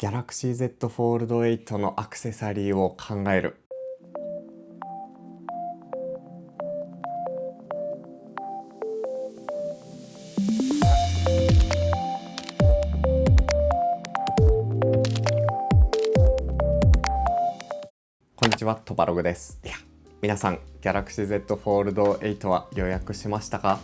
Galaxy Z Fold 8のアクセサリーを考える。こんにちは、トバログです。皆さん Galaxy Z Fold 8は予約しましたか？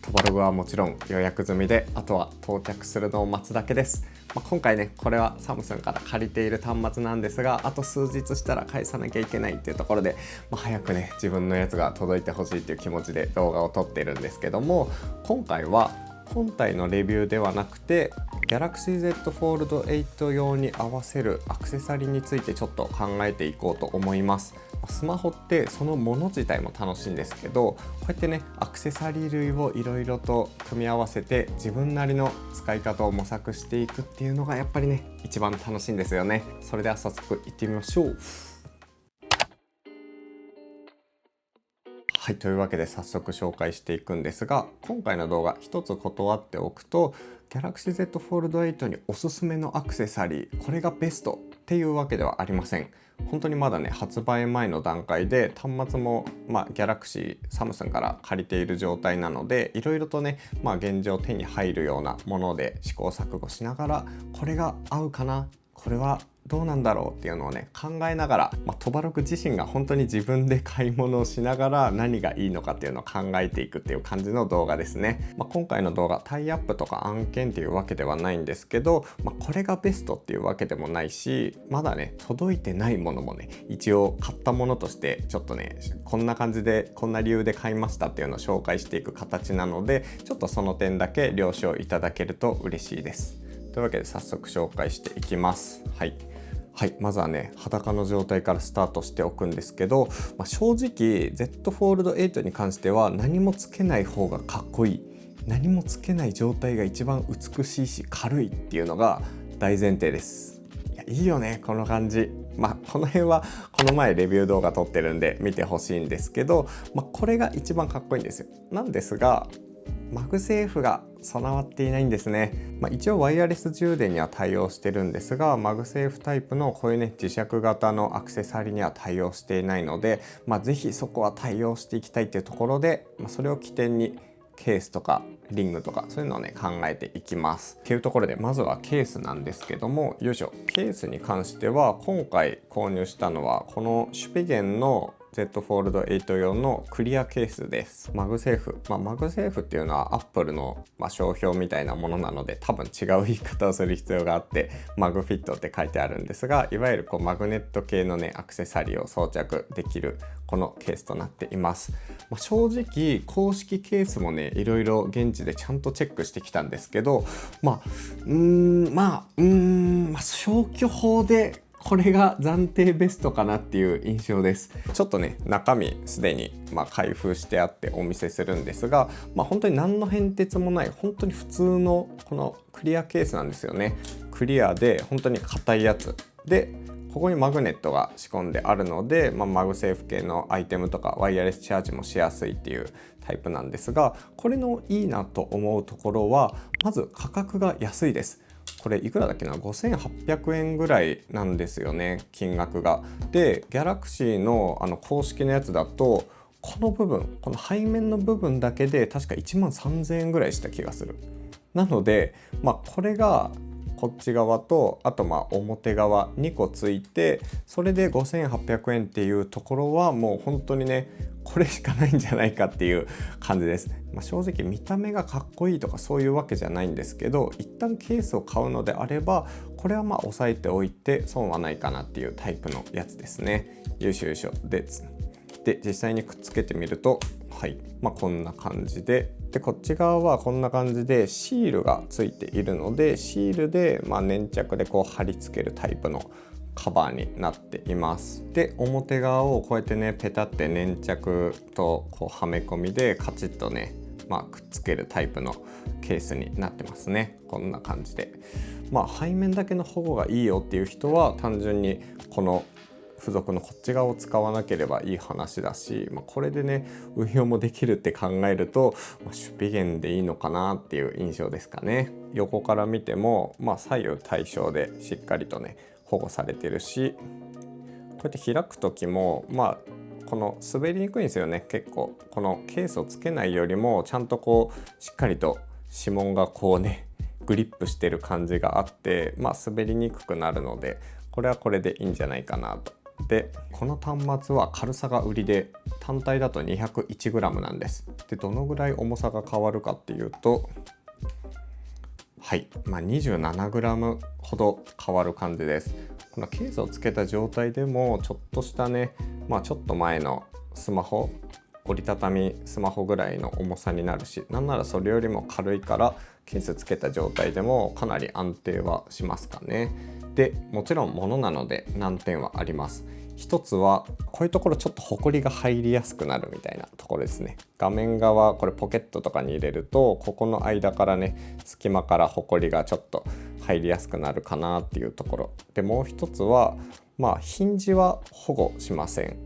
トバログはもちろん予約済みで、あとは到着するのを待つだけです。今回ね、これはサムスンから借りている端末なんですが、あと数日したら返さなきゃいけないっていうところで、早くね、自分のやつが届いてほしいっていう気持ちで動画を撮ってるんですけども、今回は本体のレビューではなくて Galaxy Z Fold 8用に合わせるアクセサリーについてちょっと考えていこうと思います。スマホってそのもの自体も楽しいんですけど、こうやってねアクセサリー類をいろいろと組み合わせて自分なりの使い方を模索していくっていうのがやっぱりね一番楽しいんですよね。それでは早速行ってみましょう。はい、というわけで早速紹介していくんですが、今回の動画一つ断っておくと Galaxy Z Fold 8におすすめのアクセサリー、これがベストっていうわけではありません。本当にまだね発売前の段階で端末もGalaxyサムスンから借りている状態なので、いろいろとね現状手に入るようなもので試行錯誤しながら、これが合うかな、これはどうなんだろうっていうのをね考えながら、トバログ自身が本当に自分で買い物をしながら何がいいのかっていうのを考えていくっていう感じの動画ですね。今回の動画タイアップとか案件っていうわけではないんですけど、これがベストっていうわけでもないし、まだね届いてないものもね一応買ったものとしてちょっとねこんな感じでこんな理由で買いましたっていうのを紹介していく形なので、ちょっとその点だけ了承いただけると嬉しいです。というわけで早速紹介していきます。はい、まずはね裸の状態からスタートしておくんですけど、正直 Z Fold 8に関しては何もつけない方がかっこいい、何もつけない状態が一番美しいし軽いっていうのが大前提です。いいよねこの感じ。この辺はこの前レビュー動画撮ってるんで見てほしいんですけど、これが一番かっこいいんですよ。なんですがマグセーフが備わっていないんですね。一応ワイヤレス充電には対応してるんですが、マグセーフタイプのこういうね磁石型のアクセサリーには対応していないので、ぜひそこは対応していきたいっていうところで、それを起点にケースとかリングとかそういうのをね考えていきますっていうところで、まずはケースなんですけども、よいしょ。ケースに関しては今回購入したのはこのシュペゲンのZ Fold 8用のクリアケースです。マグセーフ、マグセーフっていうのは Apple の、商標みたいなものなので、多分違う言い方をする必要があってマグフィットって書いてあるんですが、いわゆるマグネット系のねアクセサリーを装着できるこのケースとなっています。正直公式ケースもねいろいろ現地でちゃんとチェックしてきたんですけど、消去法でこれが暫定ベストかなっていう印象です。ちょっとね中身すでに開封してあってお見せするんですが、本当に何の変哲もない本当に普通のこのクリアケースなんですよね。クリアで本当に硬いやつで、ここにマグネットが仕込んであるので、マグセーフ系のアイテムとかワイヤレスチャージもしやすいっていうタイプなんですが、これのいいなと思うところはまず価格が安いです。これいくらだっけな、5800円ぐらいなんですよね、金額が。で Galaxy の公式のやつだとこの部分、この背面の部分だけで確か1万3000円ぐらいした気がする。なのでこれがこっち側とあと表側2個ついて、それで5800円っていうところはもう本当にねこれしかないんじゃないかっていう感じです。正直見た目がかっこいいとかそういうわけじゃないんですけど、一旦ケースを買うのであればこれは押さえておいて損はないかなっていうタイプのやつですね。よいしょよいしょ。で実際にくっつけてみるとこんな感じで、こっち側はこんな感じでシールがついているので、シールで粘着で貼り付けるタイプのカバーになっています。で表側をこうやってねペタって粘着とはめ込みでカチッとねくっつけるタイプのケースになってますね。こんな感じで背面だけの保護がいいよっていう人は単純にこの付属のこっち側を使わなければいい話だし、これでね運用もできるって考えると、シュピゲンでいいのかなっていう印象ですかね。横から見ても、左右対称でしっかりとね保護されてるし、こうやって開く時もこの滑りにくいんですよね。結構このケースをつけないよりもちゃんとこうしっかりと指紋がこうねグリップしてる感じがあって、滑りにくくなるので、これはこれでいいんじゃないかなと。でこの端末は軽さが売りで、単体だと 201g なんです。でどのぐらい重さが変わるかっていうと、はい、27g ほど変わる感じです。このケースをつけた状態でもちょっとしたね、ちょっと前のスマホ、折りたたみスマホぐらいの重さになるし、なんならそれよりも軽いからケースつけた状態でもかなり安定はしますかね。でもちろん物なので難点はあります。一つはこういうところちょっとホコリが入りやすくなるみたいなところですね。画面側これポケットとかに入れると、ここの間からね隙間からホコリがちょっと入りやすくなるかなっていうところで、もう一つはヒンジは保護しません。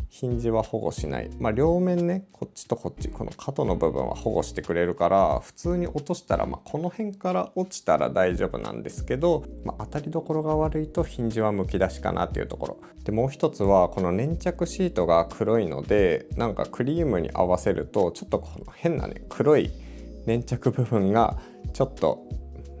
ヒンジは保護しない。両面ねこっちとこっち、この角の部分は保護してくれるから、普通に落としたらこの辺から落ちたら大丈夫なんですけど、当たりどころが悪いとヒンジはむき出しかなっていうところで、もう一つはこの粘着シートが黒いので、なんかクリームに合わせるとちょっとこの変なね黒い粘着部分がちょっと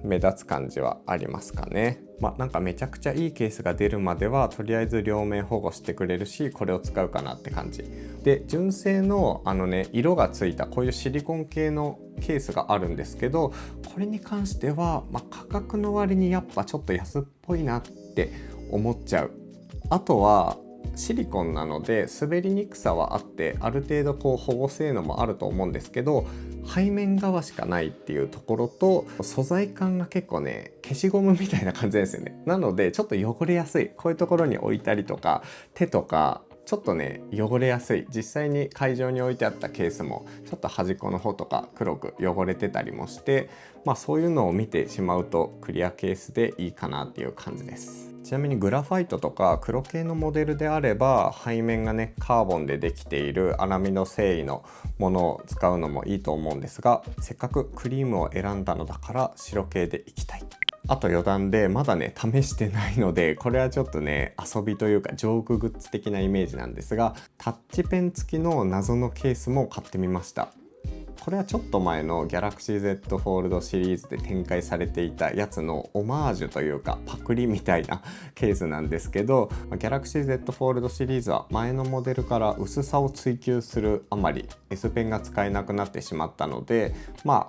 目立つ感じはありますかね。なんかめちゃくちゃいいケースが出るまではとりあえず両面保護してくれるし、これを使うかなって感じで、純正の色がついたこういうシリコン系のケースがあるんですけど、これに関しては、価格の割にやっぱちょっと安っぽいなって思っちゃう。あとはシリコンなので滑りにくさはあって、ある程度こう保護性能もあると思うんですけど、背面側しかないっていうところと、素材感が結構ね消しゴムみたいな感じですよね。なのでちょっと汚れやすい、こういうところに置いたりとか、手とかちょっとね汚れやすい。実際に会場に置いてあったケースもちょっと端っこの方とか黒く汚れてたりもして、そういうのを見てしまうとクリアケースでいいかなっていう感じです。ちなみにグラファイトとか黒系のモデルであれば、背面がねカーボンでできているアラミの繊維のものを使うのもいいと思うんですが、せっかくクリームを選んだのだから白系でいきたい。あと余談でまだね試してないので、これはちょっとね遊びというかジョークグッズ的なイメージなんですが、タッチペン付きの謎のケースも買ってみました。これはちょっと前の Galaxy Z Fold シリーズで展開されていたやつのオマージュというかパクリみたいなケースなんですけど、Galaxy Z Fold シリーズは前のモデルから薄さを追求するあまり S ペンが使えなくなってしまったので、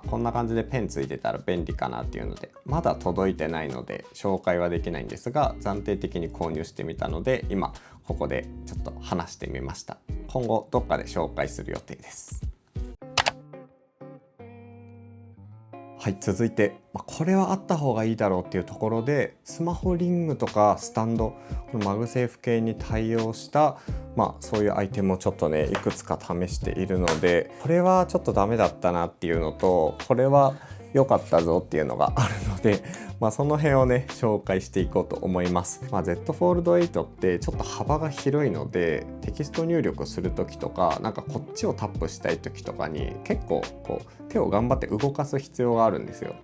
こんな感じでペンついてたら便利かなっていうので、まだ届いてないので紹介はできないんですが、暫定的に購入してみたので今ここでちょっと話してみました。今後どっかで紹介する予定です。はい、続いて、これはあった方がいいだろうっていうところで、スマホリングとかスタンド、このマグセーフ系に対応した、そういうアイテムをちょっとねいくつか試しているので、これはちょっとダメだったなっていうのと、これは良かったぞっていうのがあるので、その辺をね紹介していこうと思います。Z Fold 8ってちょっと幅が広いので、テキスト入力する時とか、なんかこっちをタップしたい時とかに結構こう手を頑張って動かす必要があるんですよ。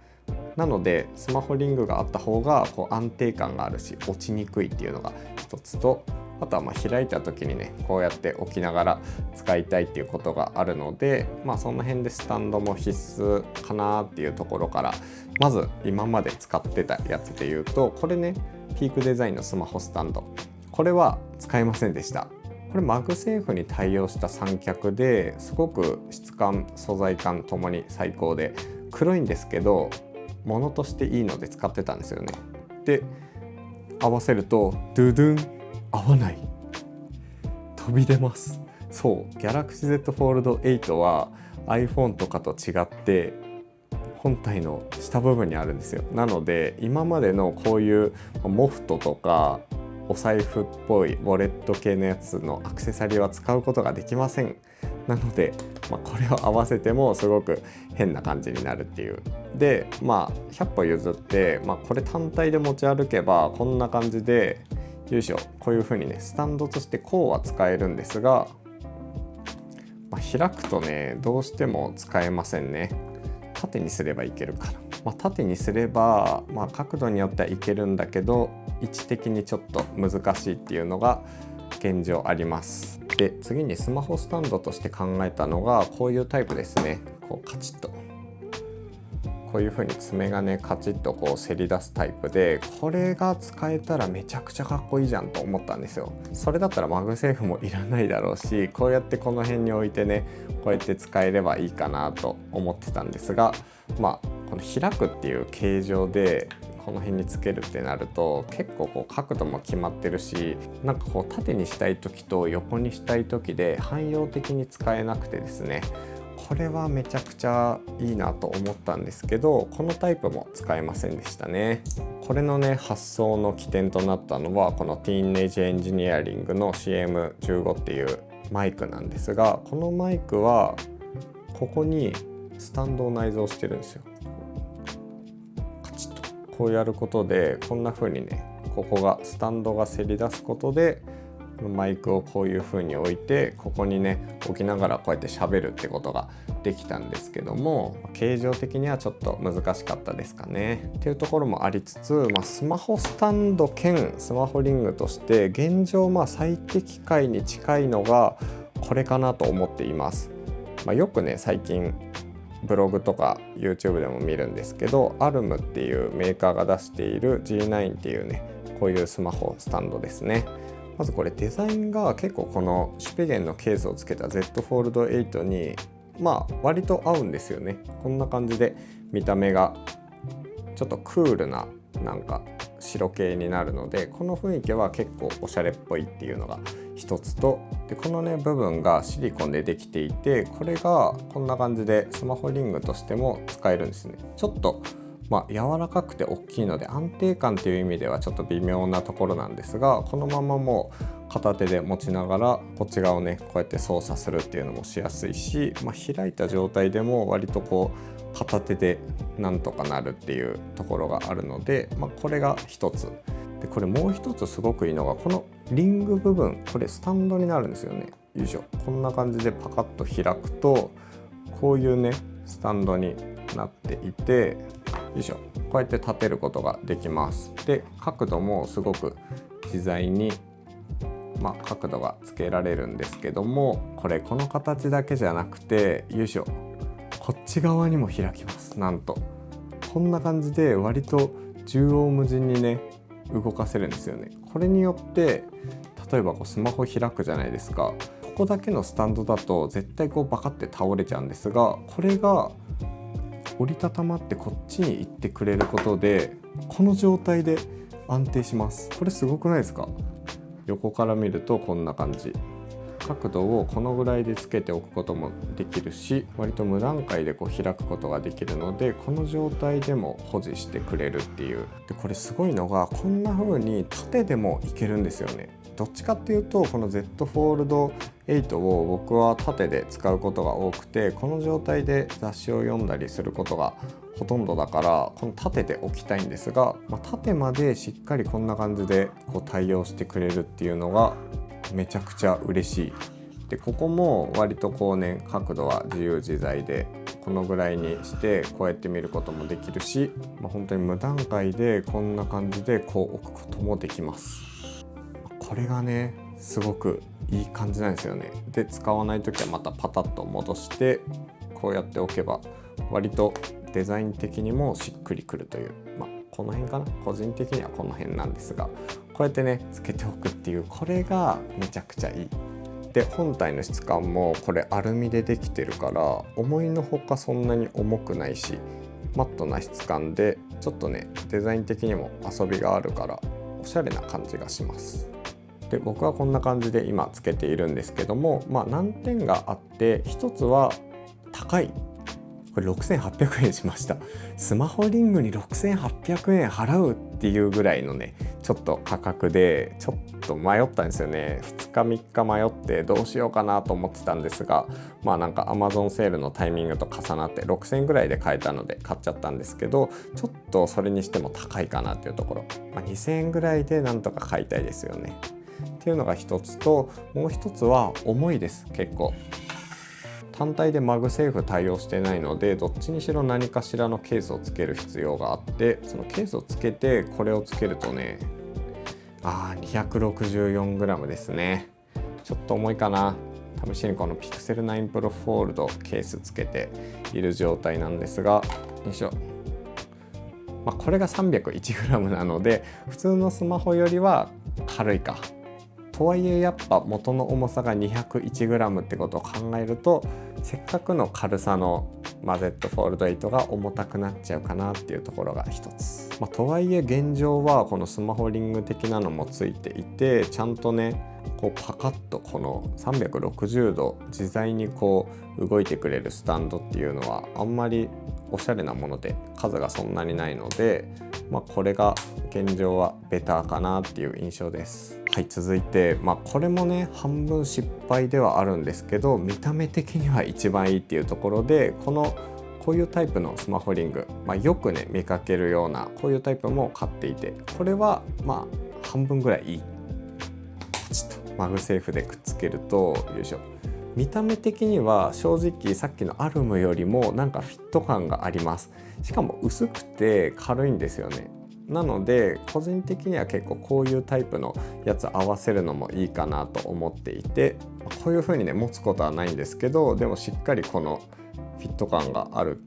なのでスマホリングがあった方がこう安定感があるし落ちにくいっていうのが一つと、あとは開いた時にねこうやって置きながら使いたいっていうことがあるので、その辺でスタンドも必須かなっていうところから、まず今まで使ってたやつでいうと、これねピークデザインのスマホスタンド、これは使えませんでした。これマグセーフに対応した三脚ですごく質感素材感ともに最高で、黒いんですけど物としていいので使ってたんですよね。で合わせるとドゥドゥン、合わない、飛び出ます。そう、Galaxy Z Fold 8は iPhone とかと違って本体の下部分にあるんですよ。なので今までのこういうモフトとかお財布っぽいウォレット系のやつのアクセサリーは使うことができません。なので、これを合わせてもすごく変な感じになるっていう。で100歩譲って、これ単体で持ち歩けばこんな感じでよいしょ、こういう風にねスタンドとしてこうは使えるんですが、開くとねどうしても使えませんね。縦にすればいけるから、縦にすれば、角度によってはいけるんだけど位置的にちょっと難しいっていうのが現状あります。で次にスマホスタンドとして考えたのがこういうタイプですね。こうカチッとこういう風に爪がねカチッとこうせり出すタイプで、これが使えたらめちゃくちゃかっこいいじゃんと思ったんですよ。それだったらマグセーフもいらないだろうし、こうやってこの辺に置いてねこうやって使えればいいかなと思ってたんですが、この開くっていう形状でこの辺につけるってなると結構こう角度も決まってるし、なんかこう縦にしたい時と横にしたい時で汎用的に使えなくてですね、これはめちゃくちゃいいなと思ったんですけど、このタイプも使えませんでしたね。これのね発想の起点となったのはこのティーンエイジエンジニアリングの CM15 っていうマイクなんですが、このマイクはここにスタンドを内蔵してるんですよ。カチッとこうやることでこんな風にね、ここがスタンドがせり出すことでマイクをこういう風に置いてここにね置きながらこうやって喋るってことができたんですけども、形状的にはちょっと難しかったですかねっていうところもありつつ、スマホスタンド兼スマホリングとして現状最適解に近いのがこれかなと思っています。よくね最近ブログとか YouTube でも見るんですけど、アルムっていうメーカーが出している G9 っていうねこういうスマホスタンドですね。まずこれデザインが結構このシュペゲンのケースをつけた Z Fold 8に割と合うんですよね。こんな感じで見た目がちょっとクールななんか白系になるので、この雰囲気は結構おしゃれっぽいっていうのが一つと、でこのね部分がシリコンでできていて、これがこんな感じでスマホリングとしても使えるんですね。ちょっと柔らかくて大きいので安定感という意味ではちょっと微妙なところなんですが、このままもう片手で持ちながらこっち側をねこうやって操作するっていうのもしやすいし、開いた状態でも割とこう片手でなんとかなるっていうところがあるので、これが一つで、これもう一つすごくいいのがこのリング部分、これスタンドになるんですよね。よいしょ、こんな感じでパカッと開くとこういうねスタンドになっていて、よいしょ、こうやって立てることができます。で角度もすごく自在に角度がつけられるんですけども、この形だけじゃなくて、よいしょ、こっち側にも開きます。なんとこんな感じで割と縦横無尽にね動かせるんですよね。これによって例えばスマホ開くじゃないですか。ここだけのスタンドだと絶対バカって倒れちゃうんですが、これが折りたたまってこっちに行ってくれることでこの状態で安定します。これすごくないですか？横から見るとこんな感じ、角度をこのぐらいでつけておくこともできるし、割と無段階で開くことができるのでこの状態でも保持してくれるっていう。でこれすごいのがこんな風に縦でもいけるんですよね。どっちかっていうとこの Z Fold 8を僕は縦で使うことが多くて、この状態で雑誌を読んだりすることがほとんどだからこの縦で置きたいんですが、縦までしっかりこんな感じで対応してくれるっていうのがめちゃくちゃ嬉しい。でここも割と角度は自由自在でこのぐらいにしてこうやって見ることもできるし、本当に無段階でこんな感じで置くこともできます。これがねすごくいい感じなんですよね。で使わない時はまたパタッと戻してこうやっておけば割とデザイン的にもしっくりくるという、この辺かな、個人的にはこの辺なんですが、こうやってねつけておくっていう、これがめちゃくちゃいい。で本体の質感もこれアルミでできてるから思いのほかそんなに重くないし、マットな質感でちょっとねデザイン的にも遊びがあるからおしゃれな感じがします。で僕はこんな感じで今つけているんですけども、難点があって、一つは高い。これ6800円しました。スマホリングに6800円払うっていうぐらいのねちちょっと価格でちょっと迷ったんですよね。2日3日迷ってどうしようかなと思ってたんですが、なんか Amazon セールのタイミングと重なって6000円ぐらいで買えたので買っちゃったんですけど、ちょっとそれにしても高いかなっていうところ、2000円ぐらいでなんとか買いたいですよねっていうのが一つと、もう一つは重いです。結構単体でマグセーフ対応してないので、どっちにしろ何かしらのケースをつける必要があって、そのケースをつけてこれをつけるとね、264g ですね。ちょっと重いかな。試しにこの Pixel 9 Pro Fold ケースつけている状態なんですが、よいしょ。これが 301g なので普通のスマホよりは軽いか。とはいえやっぱ元の重さが 201g ってことを考えると、せっかくの軽さのZ Fold 8が重たくなっちゃうかなっていうところが一つ。とはいえ現状はこのスマホリング的なのもついていて、ちゃんとねこうパカッとこの360度自在にこう動いてくれるスタンドっていうのはあんまりおしゃれなもので数がそんなにないので、これが現状はベターかなっていう印象です。はい、続いて、これもね半分失敗ではあるんですけど、見た目的には一番いいっていうところで、こういうタイプのスマホリング、よくね見かけるようなこういうタイプも買っていて、これは半分ぐらいいい。ポチッとマグセーフでくっつけると、よいしょ、見た目的には正直さっきのアルムよりもなんかフィット感があります。しかも薄くて軽いんですよね。なので個人的には結構こういうタイプのやつ合わせるのもいいかなと思っていて、こういう風にね持つことはないんですけど、でもしっかりこのフィット感がある、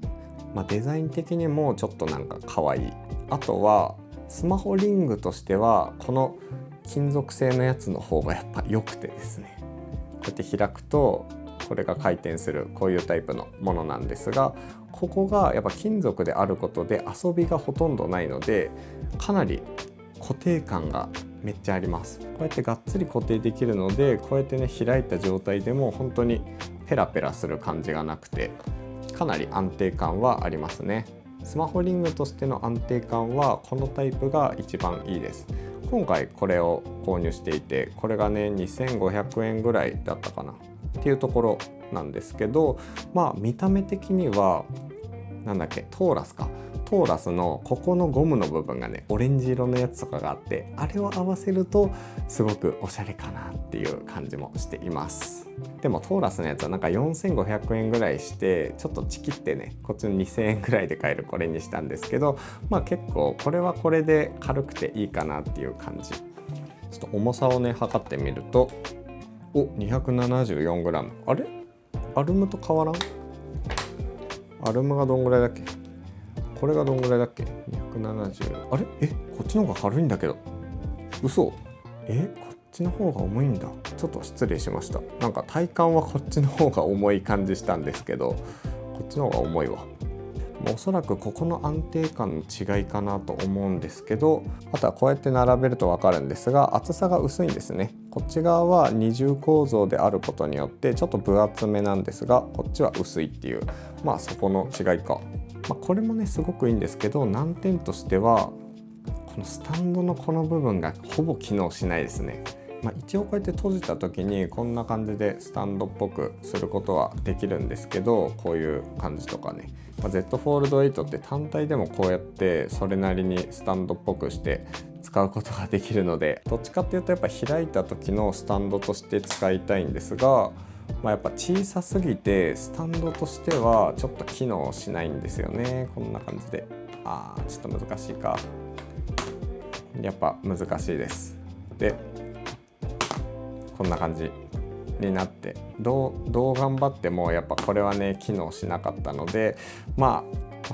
デザイン的にもちょっとなんか可愛い。あとはスマホリングとしてはこの金属製のやつの方がやっぱ良くてですね、こうやって開くとこれが回転するこういうタイプのものなんですが、ここがやっぱ金属であることで遊びがほとんどないので、かなり固定感がめっちゃあります。こうやってがっつり固定できるので、こうやってね開いた状態でも本当にペラペラする感じがなくて、かなり安定感はありますね。スマホリングとしての安定感はこのタイプが一番いいです。今回これを購入していて、これがね2500円ぐらいだったかなっていうところなんですけど、見た目的にはトーラスのここのゴムの部分がねオレンジ色のやつとかがあって、あれを合わせるとすごくおしゃれかなっていう感じもしています。でもトーラスのやつはなんか4500円ぐらいして、ちょっとチキってねこっちの2000円ぐらいで買えるこれにしたんですけど、結構これはこれで軽くていいかなっていう感じ。ちょっと重さをね測ってみると、274g。 あれアルムと変わらん？アルムがどんぐらいだっけ、これがどんぐらいだっけ、270。あれこっちの方が軽いんだけど、嘘。こっちの方が重いんだ。ちょっと失礼しました。なんか体感はこっちの方が重い感じしたんですけど、こっちの方が重いわ。おそらくここの安定感の違いかなと思うんですけど、あとはこうやって並べると分かるんですが、厚さが薄いんですね。こっち側は二重構造であることによってちょっと分厚めなんですが、こっちは薄いっていう、そこの違いか。これもねすごくいいんですけど、難点としてはこのスタンドのこの部分がほぼ機能しないですね。一応こうやって閉じた時にこんな感じでスタンドっぽくすることはできるんですけど、こういう感じとかね、Z Fold 8って単体でもこうやってそれなりにスタンドっぽくして使うことができるので、どっちかっていうとやっぱ開いた時のスタンドとして使いたいんですが、やっぱ小さすぎてスタンドとしてはちょっと機能しないんですよね。こんな感じでちょっと難しいか。やっぱ難しいです。でこんな感じになって、どう頑張ってもやっぱこれはね機能しなかったので、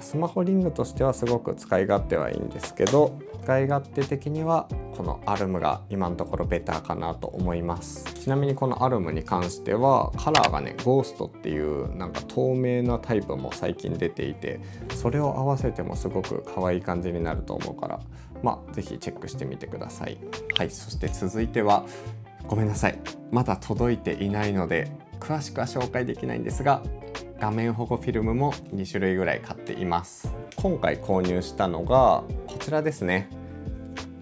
スマホリングとしてはすごく使い勝手はいいんですけど、使い勝手的にはこのアルムが今のところベターかなと思います。ちなみにこのアルムに関してはカラーがねゴーストっていうなんか透明なタイプも最近出ていて、それを合わせてもすごく可愛い感じになると思うから、ぜひチェックしてみてください。はい、そして続いてはごめんなさい、まだ届いていないので詳しくは紹介できないんですが、画面保護フィルムも2種類ぐらい買っています。今回購入したのがこちらですね。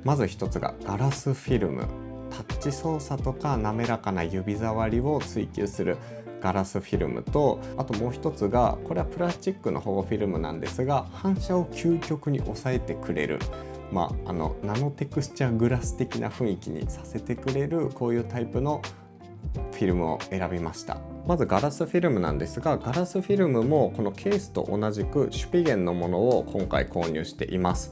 まず一つがガラスフィルム。タッチ操作とか滑らかな指触りを追求するガラスフィルムと、あともう一つが、これはプラスチックの保護フィルムなんですが、反射を究極に抑えてくれる、ナノテクスチャーグラス的な雰囲気にさせてくれる、こういうタイプのフィルムを選びました。まずガラスフィルムなんですが、ガラスフィルムもこのケースと同じくシュピゲンのものを今回購入しています。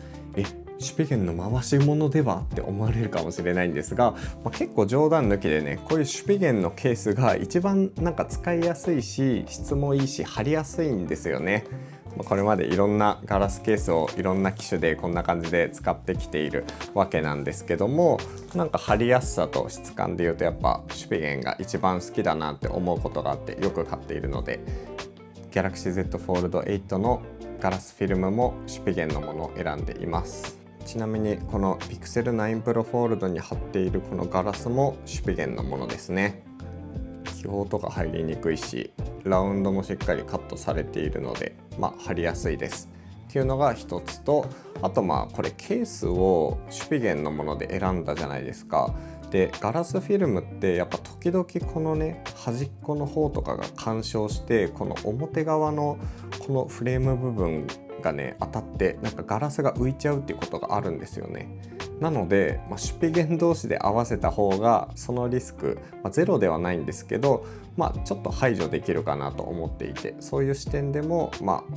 シュピゲンの回し物ではって思われるかもしれないんですが、結構冗談抜きでね、こういうシュピゲンのケースが一番使いやすいし、質もいいし貼りやすいんですよね。これまでいろんなガラスケースをいろんな機種でこんな感じで使ってきているわけなんですけども、貼りやすさと質感でいうとやっぱシュピゲンが一番好きだなって思うことがあって、よく買っているので、Galaxy Z Fold 8のガラスフィルムもシュピゲンのものを選んでいます。ちなみにこの Pixel 9 Pro Fold に貼っているこのガラスもシュピゲンのものですね。気泡とか入りにくいし、ラウンドもしっかりカットされているので、貼りやすいですっていうのが一つと、あとこれケースをシュピゲンのもので選んだじゃないですか。でガラスフィルムってやっぱ時々このね、端っこの方とかが干渉して、この表側のこのフレーム部分がね当たってガラスが浮いちゃうっていうことがあるんですよね。なので、シュピゲン同士で合わせた方がそのリスク、ゼロではないんですけど、ちょっと排除できるかなと思っていて、そういう視点でも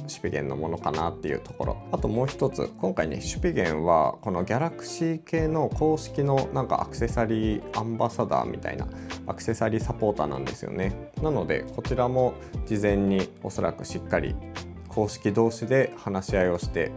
シュピゲンのものかなっていうところ。あともう一つ、今回ねシュピゲンはこのギャラクシー系の公式のアクセサリーアンバサダーみたいなアクセサリーサポーターなんですよね。なのでこちらも事前におそらくしっかり公式同士で話し合いをして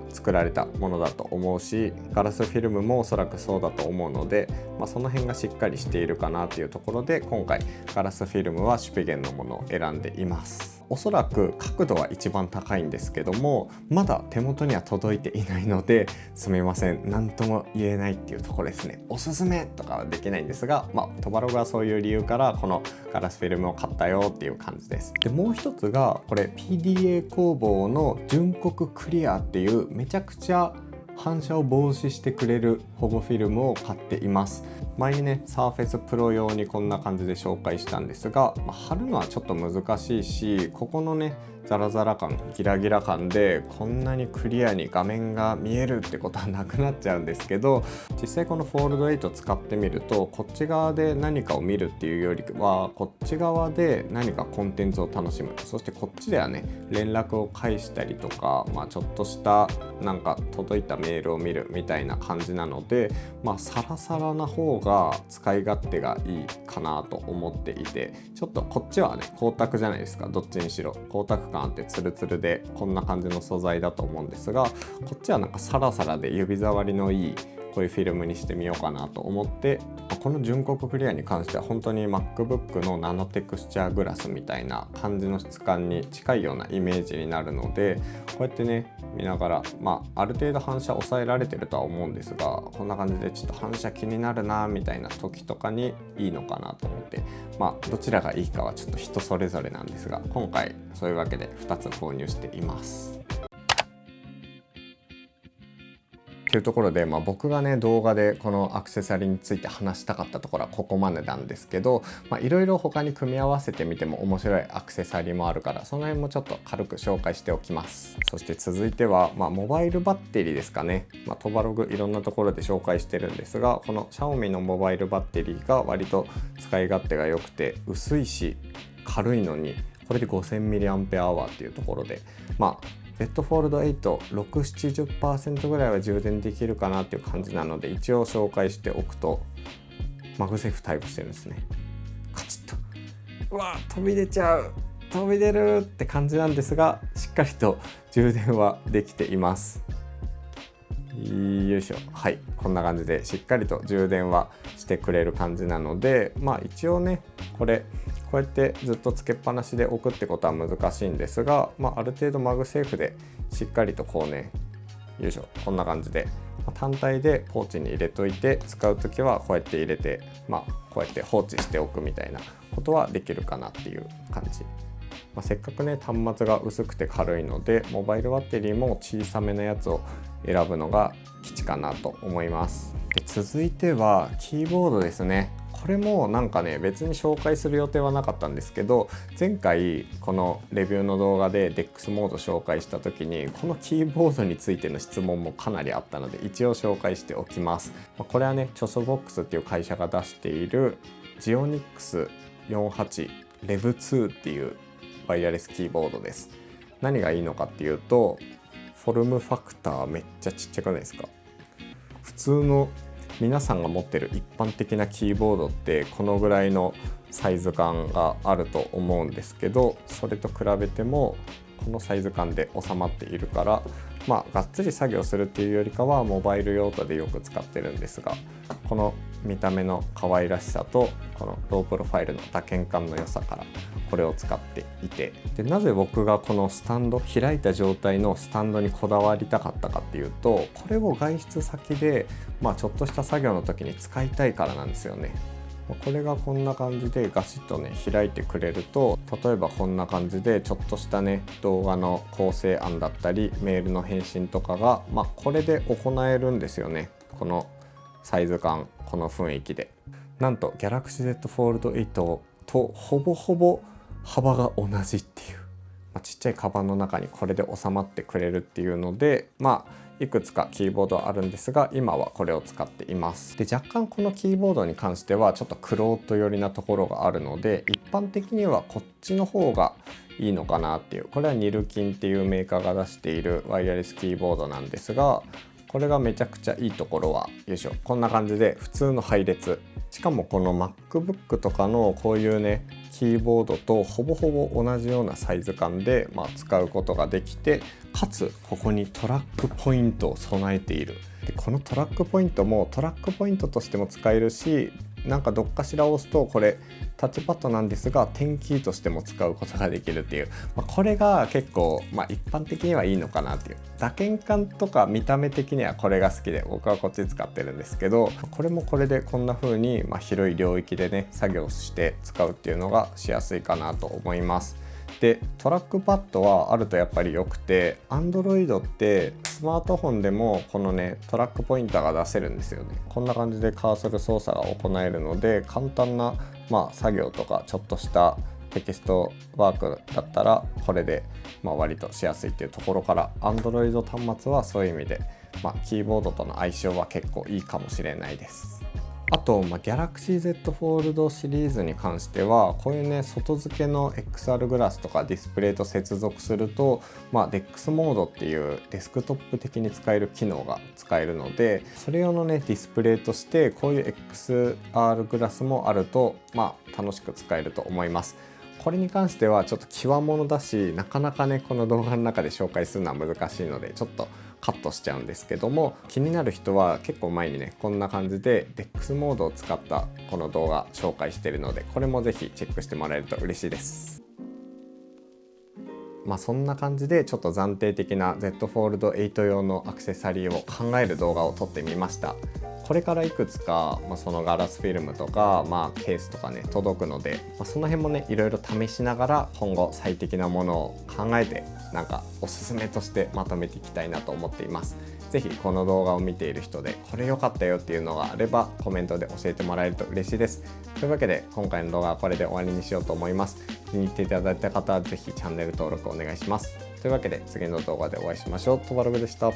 作られたものだと思うし、ガラスフィルムもおそらくそうだと思うので、その辺がしっかりしているかなというところで、今回ガラスフィルムはシュピゲンのものを選んでいます。おそらく角度は一番高いんですけども、まだ手元には届いていないので、すみません、何とも言えないっていうところですね。おすすめとかはできないんですが、トバログはそういう理由からこのガラスフィルムを買ったよっていう感じです。でもう一つがこれ PDA 工房の純国クリアっていうめちゃくちゃ反射を防止してくれる保護フィルムを買っています。前にねサーフェスプロ用にこんな感じで紹介したんですが、貼るのはちょっと難しいし、ここのねザラザラ感、ギラギラ感でこんなにクリアに画面が見えるってことはなくなっちゃうんですけど、実際このフォールド8使ってみると、こっち側で何かを見るっていうよりはこっち側で何かコンテンツを楽しむ、そしてこっちではね連絡を返したりとか、ちょっとした届いたメールを見るみたいな感じなので、サラサラな方が使い勝手がいいかなと思っていて、ちょっとこっちはね光沢じゃないですか。どっちにしろ光沢感あってツルツルでこんな感じの素材だと思うんですが、こっちはサラサラで指触りのいいこういうフィルムにしてみようかなと思って、この純国クリアに関しては本当に MacBook のナノテクスチャーグラスみたいな感じの質感に近いようなイメージになるので、こうやってね見ながら、ある程度反射抑えられてるとは思うんですが、こんな感じでちょっと反射気になるなみたいな時とかにいいのかなと思って、どちらがいいかはちょっと人それぞれなんですが、今回そういうわけで2つ購入しています。というところで、僕がね動画でこのアクセサリーについて話したかったところはここまでなんですけど、いろいろ他に組み合わせてみても面白いアクセサリーもあるから、その辺もちょっと軽く紹介しておきます。そして続いては、モバイルバッテリーですかね。トバログいろんなところで紹介してるんですが、この Xiaomi のモバイルバッテリーが割と使い勝手が良くて、薄いし軽いのにこれで 5000mAh っていうところで、Z Fold 8 6-70% ぐらいは充電できるかなっていう感じなので、一応紹介しておくと、マグセーフ対応してるんですね。カチッと、うわ飛び出ちゃう、飛び出るって感じなんですが、しっかりと充電はできています。よいしょ。はい、こんな感じでしっかりと充電はしてくれる感じなので、一応ねこうやってずっとつけっぱなしで置くってことは難しいんですが、ある程度マグセーフでしっかりとこうね、よいしょ、こんな感じで単体でポーチに入れといて、使う時はこうやって入れて、こうやって放置しておくみたいなことはできるかなっていう感じ。せっかくね端末が薄くて軽いので、モバイルバッテリーも小さめのやつを選ぶのが基地かなと思います。で続いてはキーボードですね。これもなんかね別に紹介する予定はなかったんですけど、前回このレビューの動画で DEX モード紹介した時にこのキーボードについての質問もかなりあったので一応紹介しておきます。これはねチョソボックスっていう会社が出しているジオニックス48 Rev2 っていうワイヤレスキーボードです。何がいいのかっていうと、フォルムファクターめっちゃちっちゃくないですか？普通の皆さんが持ってる一般的なキーボードってこのぐらいのサイズ感があると思うんですけど、それと比べてもこのサイズ感で収まっているから、がっつり作業するっていうよりかはモバイル用途でよく使ってるんですが、この見た目の可愛らしさとこのロープロファイルの打鍵感の良さからこれを使っていて、でなぜ僕がこのスタンド、開いた状態のスタンドにこだわりたかったかっていうと、これを外出先でちょっとした作業の時に使いたいからなんですよね。これがこんな感じでガシッとね開いてくれると、例えばこんな感じでちょっとしたね動画の構成案だったりメールの返信とかがこれで行えるんですよね。このサイズ感、この雰囲気で。なんと Galaxy Z Fold 8とほぼほぼ幅が同じっていう、ちっちゃいカバンの中にこれで収まってくれるっていうので、いくつかキーボードあるんですが今はこれを使っています。で若干このキーボードに関してはちょっとクロート寄りなところがあるので、一般的にはこっちの方がいいのかなっていう、これはニルキンっていうメーカーが出しているワイヤレスキーボードなんですが、これがめちゃくちゃいいところはこんな感じで普通の配列、しかもこの MacBook とかのこういうねキーボードとほぼほぼ同じようなサイズ感で、使うことができて、かつここにトラックポイントを備えている。でこのトラックポイントもトラックポイントとしても使えるし、なんかどっかしら押すとこれタッチパッドなんですが点キーとしても使うことができるっていう、これが結構一般的にはいいのかなっていう。打鍵感とか見た目的にはこれが好きで僕はこっち使ってるんですけど、これもこれでこんな風に広い領域でね作業して使うっていうのがしやすいかなと思います。でトラックパッドはあるとやっぱり良くて、 Android ってスマートフォンでもこのねトラックポインターが出せるんですよね。こんな感じでカーソル操作が行えるので、簡単な作業とかちょっとしたテキストワークだったらこれで割としやすいっていうところから、 Android 端末はそういう意味でキーボードとの相性は結構いいかもしれないです。あと、Galaxy Z Fold シリーズに関してはこういうね外付けの XR グラスとかディスプレイと接続すると、DEX モードっていうデスクトップ的に使える機能が使えるので、それ用のねディスプレイとしてこういう XR グラスもあると楽しく使えると思います。これに関してはちょっと極物だし、なかなかねこの動画の中で紹介するのは難しいのでちょっとカットしちゃうんですけども、気になる人は結構前にねこんな感じで DEX モードを使ったこの動画紹介しているので、これもぜひチェックしてもらえると嬉しいです。そんな感じでちょっと暫定的な Z Fold 8用のアクセサリーを考える動画を撮ってみました。これからいくつか、そのガラスフィルムとか、ケースとかね届くので、その辺もねいろいろ試しながら今後最適なものを考えてなんかおすすめとしてまとめていきたいなと思っています。ぜひこの動画を見ている人でこれ良かったよっていうのがあればコメントで教えてもらえると嬉しいです。というわけで今回の動画はこれで終わりにしようと思います。気に入っていただいた方はぜひチャンネル登録お願いします。というわけで次の動画でお会いしましょう。とばろぐでした。